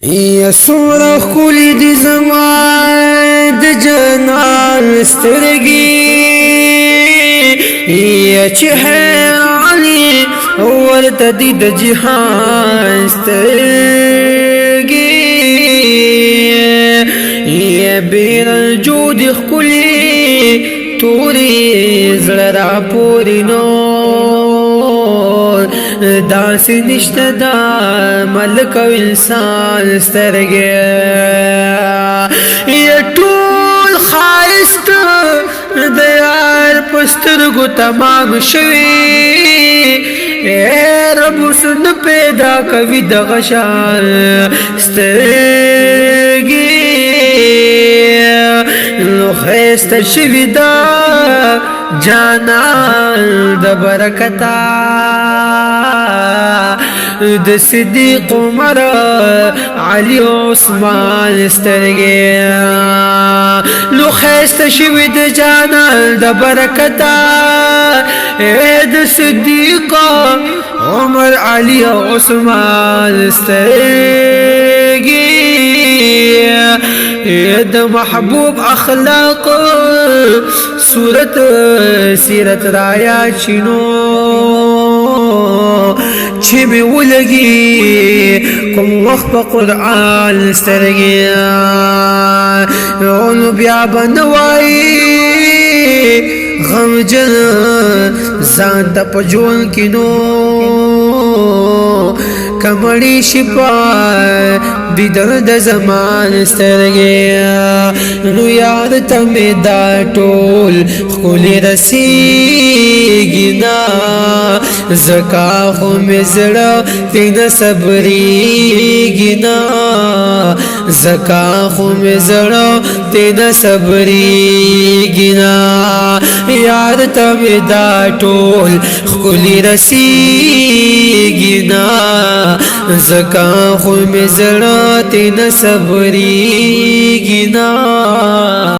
یا سورة خلی دی زمان د جنان سترگی یا چه حیرانی ورطا دی د جهان سترگی یا بین الجود خلی توری زلرا پوری نور داسی نشته دا ملک و انسان سترگی یا طول خائست دیار پسترگو تمام شوی رب سن پیدا کوي د غشان سترګي نو خيست شوي دا جانان د برکتا د صدیق عمر علي عثمان سترګي نو خيست شوي د جانان د برکتا د صدیق عمر علي عثمان سترګي د محبوب اخلاق صورت سیرت رایا چینو چه می ولگی کم وقت پا قرآن سترگی اونو بیا بنوائی غم جن زان تا پا جون کنو کمڑی شپا بیدر د زمان سترگی نو یاد تمی دا ٹول خولی رسیگی نا زکا خو مزڑا تین صبریگی نا زکا خو مزڑا تین صبریگی نا یاد تمی دا ٹول خولی رسیگی نا زکا خو مزڑا تین صبریگی نا